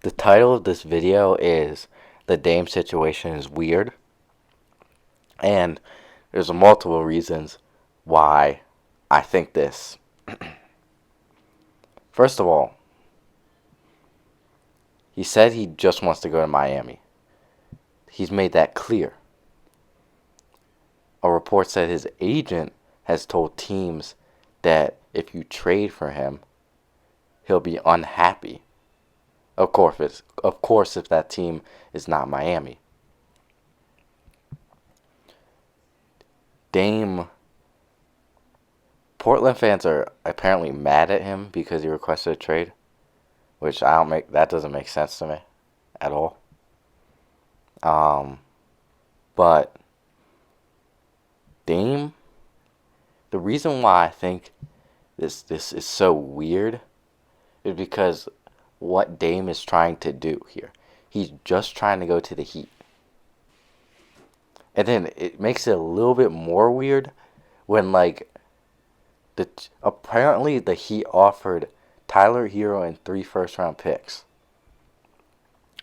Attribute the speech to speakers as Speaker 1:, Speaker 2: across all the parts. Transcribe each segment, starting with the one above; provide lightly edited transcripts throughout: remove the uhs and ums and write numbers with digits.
Speaker 1: The title of this video is "The Dame Situation is Weird," and there's multiple reasons why I think this. First of all, he said he just wants to go to Miami. He's made that clear. A report said his agent has told teams that if you trade for him, he'll be unhappy. Of course, if that team is not Miami. Dame Portland fans are apparently mad at him because he requested a trade, which that doesn't make sense to me at all. Um, but Dame, the reason why I think this is so weird is because what Dame is trying to do here. He's just trying to go to the Heat. And then it makes it a little bit more weird when apparently the Heat offered Tyler Hero and 3 first-round picks.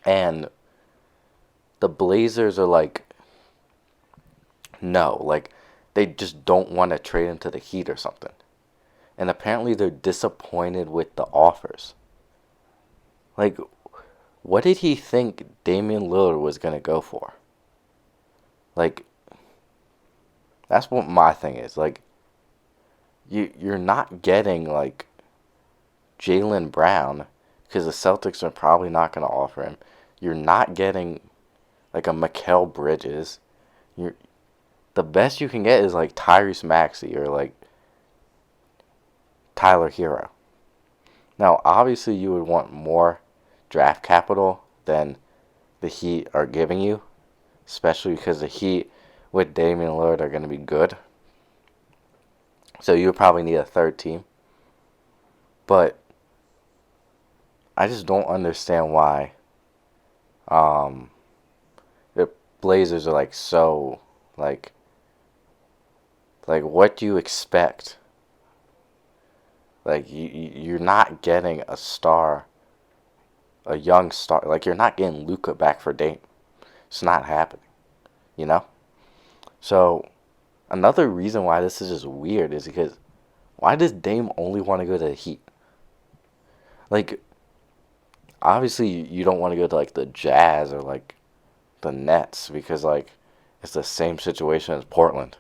Speaker 1: And the Blazers are no, they just don't want to trade him to the Heat or something. And apparently they're disappointed with the offers. What did he think Damian Lillard was going to go for? That's what my thing is. You're not getting, Jaylen Brown, because the Celtics are probably not going to offer him. You're not getting, a Mikal Bridges. The best you can get is, Tyrese Maxey or, Tyler Hero. Now, obviously, you would want more draft capital than the Heat are giving you, especially because the Heat with Damian Lillard are going to be good. So you would probably need a third team. But I just don't understand why the Blazers are so what do you expect? You're not getting a star, a young star. You're not getting Luka back for Dame. It's not happening, you know? So, another reason why this is just weird is because why does Dame only want to go to the Heat? Obviously, you don't want to go to, the Jazz or, the Nets because, it's the same situation as Portland.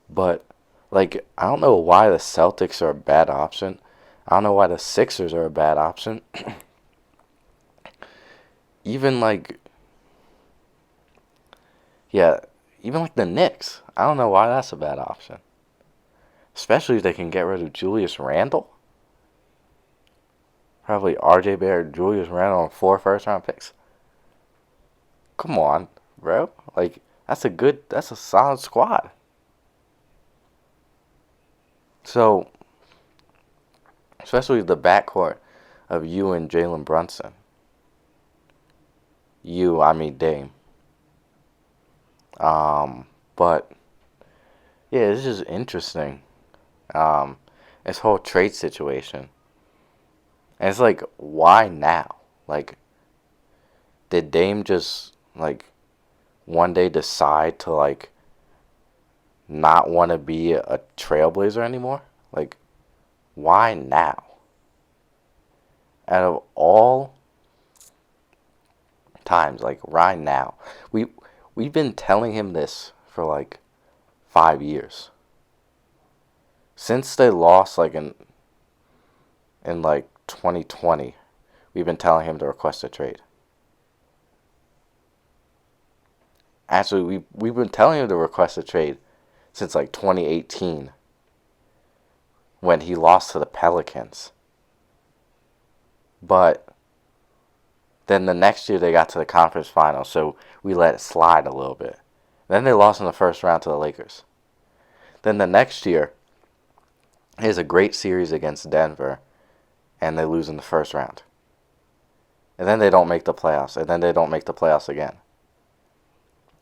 Speaker 1: But, I don't know why the Celtics are a bad option. I don't know why the Sixers are a bad option. Even, yeah, even the Knicks. I don't know why that's a bad option. Especially if they can get rid of Julius Randle. Probably RJ Barrett, Julius Randle, and 4 first-round picks. Come on, bro. That's a solid squad. So, especially the backcourt of you and Jalen Brunson. I mean Dame. But yeah, this is interesting. This whole trade situation. And it's why now? Did Dame just one day decide to not want to be a trailblazer anymore? Why now? Out of all times, right now. We've been telling him this for 5 years. Since they lost in 2020, we've been telling him to request a trade. Actually, we've been telling him to request a trade since 2018 when he lost to the Pelicans. But then the next year they got to the conference finals, so we let it slide a little bit. Then they lost in the first round to the Lakers. Then the next year, here's a great series against Denver, and they lose in the first round. And then they don't make the playoffs, and then they don't make the playoffs again.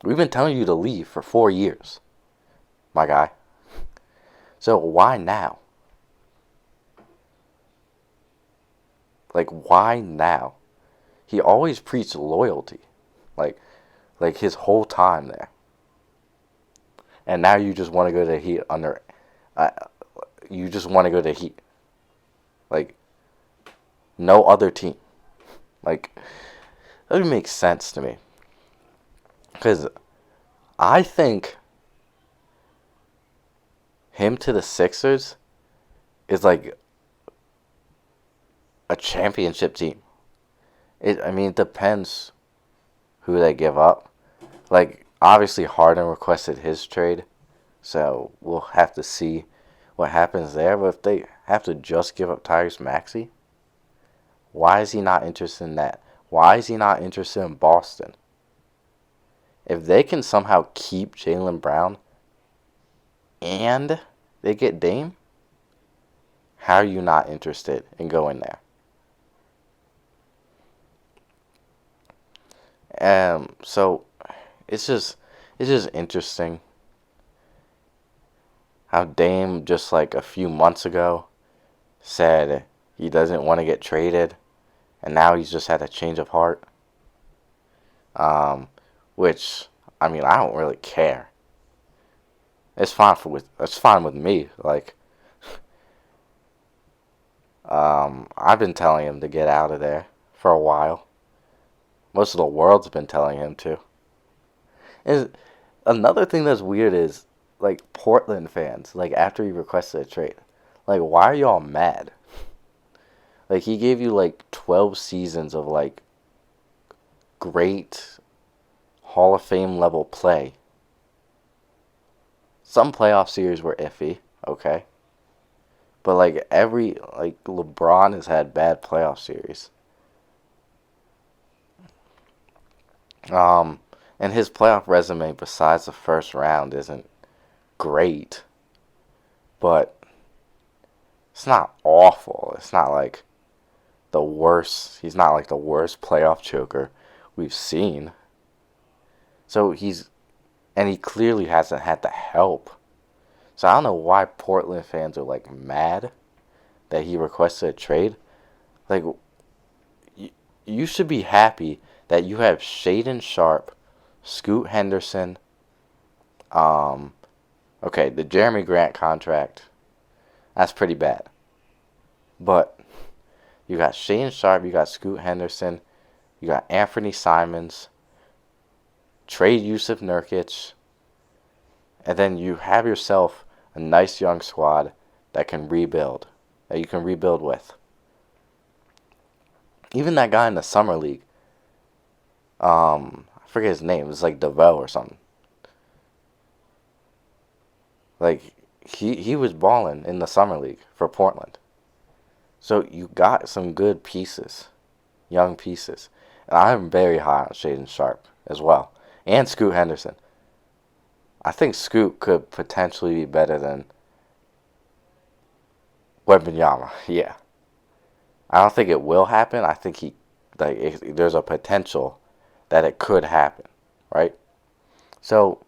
Speaker 1: We've been telling you to leave for 4 years, my guy. So why now? Why now? he always preached loyalty, like his whole time there. And now you just want to go to the Heat under, uh, you just want to go to the Heat, like no other team. Like that doesn't make sense to me, because I think him to the Sixers is like a championship team. I mean, it depends who they give up. Like, obviously, Harden requested his trade, so we'll have to see what happens there. But if they have to just give up Tyrese Maxey, why is he not interested in that? Why is he not interested in Boston? If they can somehow keep Jaylen Brown and they get Dame, how are you not interested in going there? So it's just interesting how Dame just like a few months ago said he doesn't want to get traded, and now he's just had a change of heart. Um, which I mean I don't really care. It's fine with me. Like I've been telling him to get out of there for a while. Most of the world's been telling him to. And another thing that's weird is like Portland fans, like after he requested a trade, like why are y'all mad? Like he gave you like 12 seasons of like great Hall of Fame level play. Some playoff series were iffy, okay? But like LeBron has had bad playoff series. Um and his playoff resume besides the first round isn't great, but it's not awful. It's not like the worst. He's not like the worst playoff choker we've seen. So he clearly hasn't had the help. So I don't know why Portland fans are like mad that he requested a trade. Like you should be happy that you have Shaden Sharp, Scoot Henderson, um, okay, the Jeremy Grant contract, that's pretty bad. But you got Shaden Sharp, you got Scoot Henderson, you got Anthony Simons, trade Yusuf Nurkic, and then you have yourself a nice young squad that can rebuild, that you can rebuild with. Even that guy in the summer league, I forget his name. It's like DeVoe or something. Like he was balling in the summer league for Portland. So you got some good pieces, young pieces. And I'm very high on Shaden Sharp as well, and Scoot Henderson. I think Scoot could potentially be better than Wembanyama. Yeah, I don't think it will happen. I think there's a potential that it could happen, right? So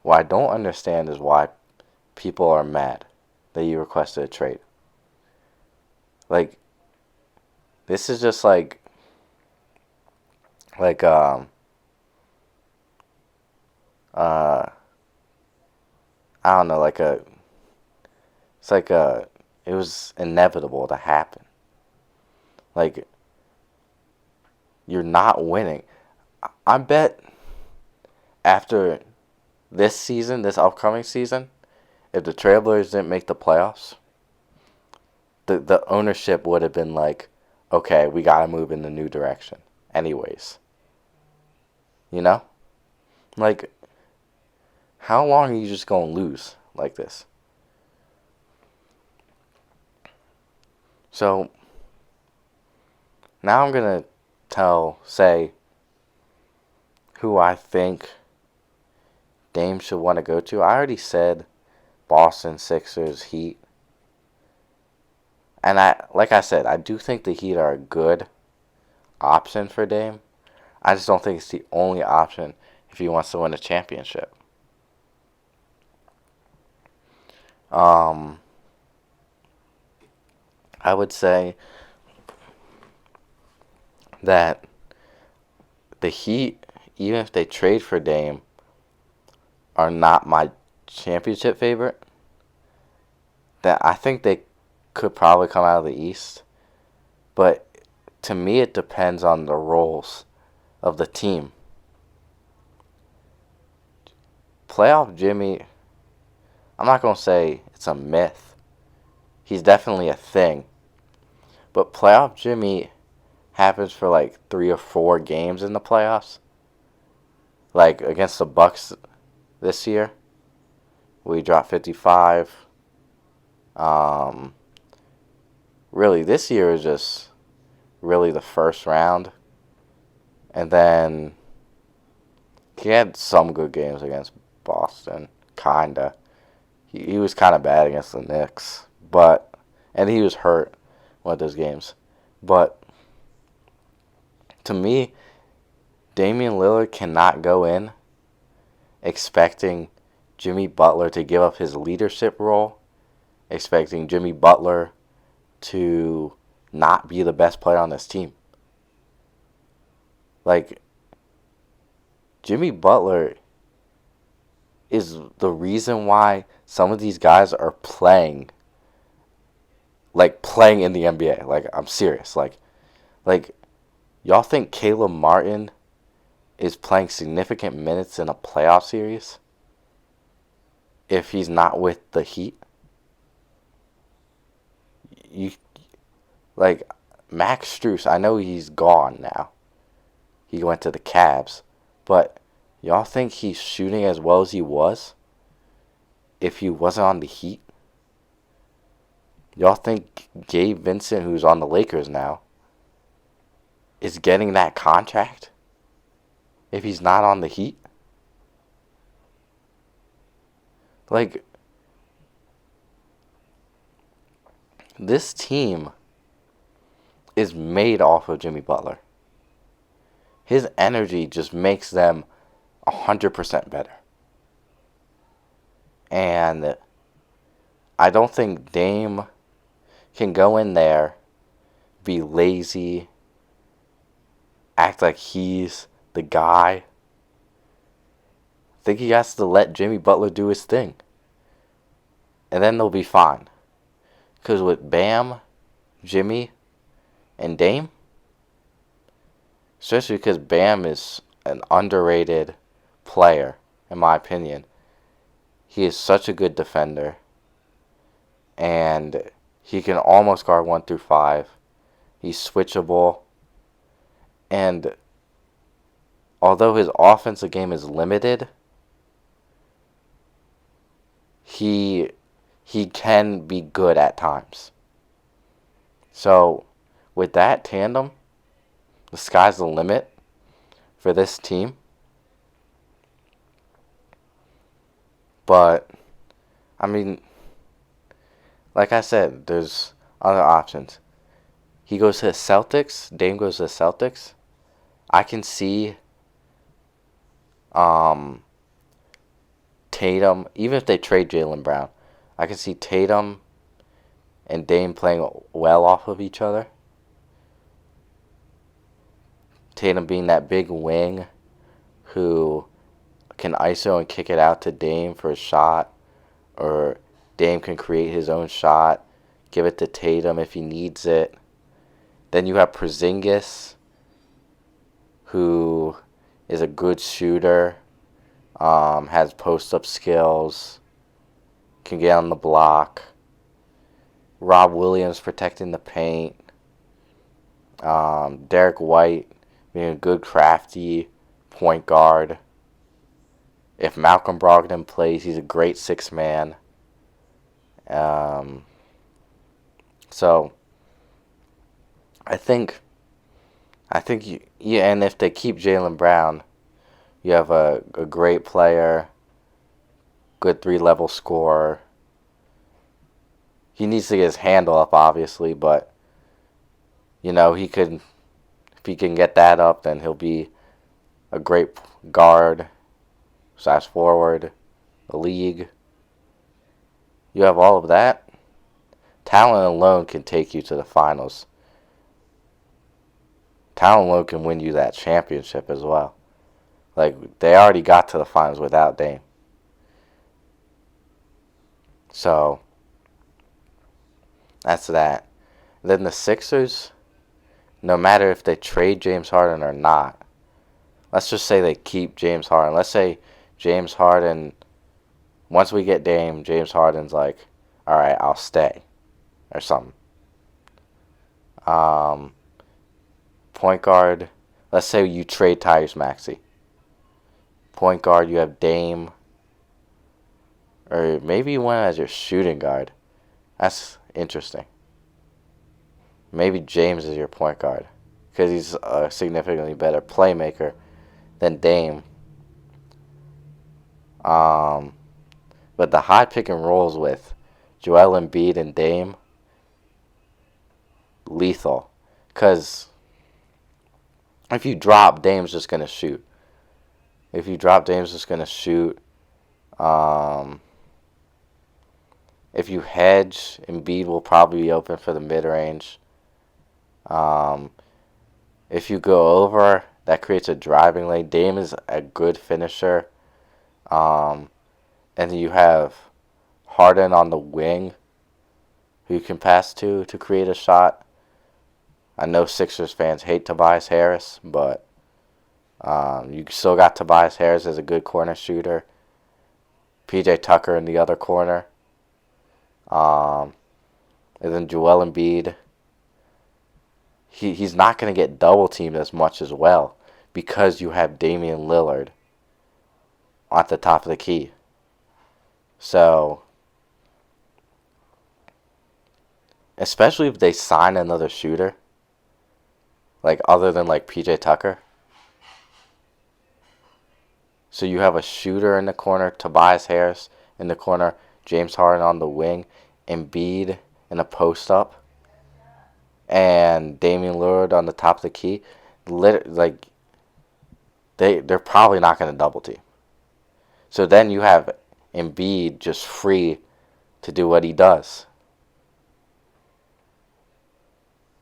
Speaker 1: what I don't understand is why people are mad that you requested a trade. Like this is just like uh I don't know, it's like it was inevitable to happen. Like you're not winning. I bet after this season, this upcoming season, if the Trailblazers didn't make the playoffs, the ownership would have been like, okay, we gotta move in the new direction. Anyways. You know? Like, how long are you just gonna lose like this? So now I'm gonna say who I think Dame should want to go to. I already said Boston, Sixers, Heat. And like I said, I do think the Heat are a good option for Dame. I just don't think it's the only option if he wants to win a championship. Um, I would say that the Heat, even if they trade for Dame, are not my championship favorite. That I think they could probably come out of the East, but to me it depends on the roles of the team. Playoff Jimmy, I'm not gonna say it's a myth. He's definitely a thing, but playoff Jimmy happens for like 3 or 4 games in the playoffs. Like against the Bucks this year, we dropped 55. Um, really, this year is just really the first round, and then he had some good games against Boston, kinda. He was kind of bad against the Knicks, and he was hurt one of those games. But to me, Damian Lillard cannot go in expecting Jimmy Butler to give up his leadership role, expecting Jimmy Butler to not be the best player on this team. Like, Jimmy Butler is the reason why some of these guys are playing in the NBA. Like, I'm serious. Like y'all think Caleb Martin is playing significant minutes in a playoff series if he's not with the Heat? You like Max Strus, I know he's gone now. He went to the Cavs, but y'all think he's shooting as well as he was if he wasn't on the Heat? Y'all think Gabe Vincent, who's on the Lakers now, is getting that contract if he's not on the Heat? Like, this team is made off of Jimmy Butler. His energy just makes them 100% better. And I don't think Dame can go in there, be lazy, act like he's the guy. I think he has to let Jimmy Butler do his thing. And then they'll be fine. Because with Bam, Jimmy, and Dame, especially because Bam is an underrated player, in my opinion. He is such a good defender. And he can almost guard 1 through 5. He's switchable. And although his offensive game is limited, he can be good at times. So, with that tandem, the sky's the limit for this team. But, I mean, like I said, there's other options. He goes to the Celtics. Dame goes to the Celtics. I can see Tatum, even if they trade Jaylen Brown, I can see Tatum and Dame playing well off of each other. Tatum being that big wing who can ISO and kick it out to Dame for a shot, or Dame can create his own shot, give it to Tatum if he needs it. Then you have Porzingis, who is a good shooter, has post-up skills, can get on the block. Rob Williams protecting the paint. Derek White being a good crafty point guard. If Malcolm Brogdon plays, he's a great 6-man. So I think and if they keep Jaylen Brown, you have a great player, good 3-level scorer. He needs to get his handle up, obviously, but he could, if he can get that up, then he'll be a great guard / forward, the league. You have all of that. Talent alone can take you to the finals. Talent load can win you that championship as well. Like, they already got to the finals without Dame. So, that's that. Then the Sixers, no matter if they trade James Harden or not, let's just say they keep James Harden. Let's say James Harden, once we get Dame, James Harden's like, all right, I'll stay or something. Point guard, let's say you trade Tyrese Maxey. Point guard, you have Dame, or maybe you want as your shooting guard. That's interesting. Maybe James is your point guard because he's a significantly better playmaker than Dame. But the high pick and rolls with Joel Embiid and Dame, lethal. Because if you drop, Dame's just going to shoot. If you drop, Dame's just going to shoot. If you hedge, Embiid will probably be open for the mid-range. If you go over, that creates a driving lane. Dame is a good finisher. And you have Harden on the wing who you can pass to create a shot. I know Sixers fans hate Tobias Harris, but you still got Tobias Harris as a good corner shooter. PJ Tucker in the other corner. And then Joel Embiid. He's not going to get double teamed as much as well because you have Damian Lillard at the top of the key. So, especially if they sign another shooter, like other than like PJ Tucker. So you have a shooter in the corner, Tobias Harris in the corner, James Harden on the wing, Embiid in a post up, and Damian Lillard on the top of the key. Like they're probably not going to double team. So then you have Embiid just free to do what he does.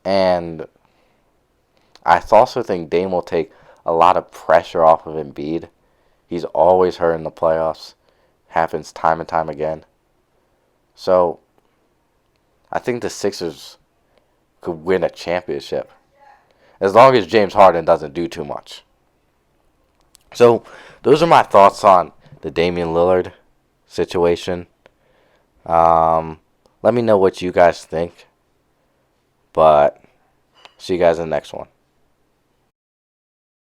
Speaker 1: And I also think Dame will take a lot of pressure off of Embiid. He's always hurt in the playoffs. Happens time and time again. So I think the Sixers could win a championship. As long as James Harden doesn't do too much. So those are my thoughts on the Damian Lillard situation. Let me know what you guys think. But see you guys in the next one.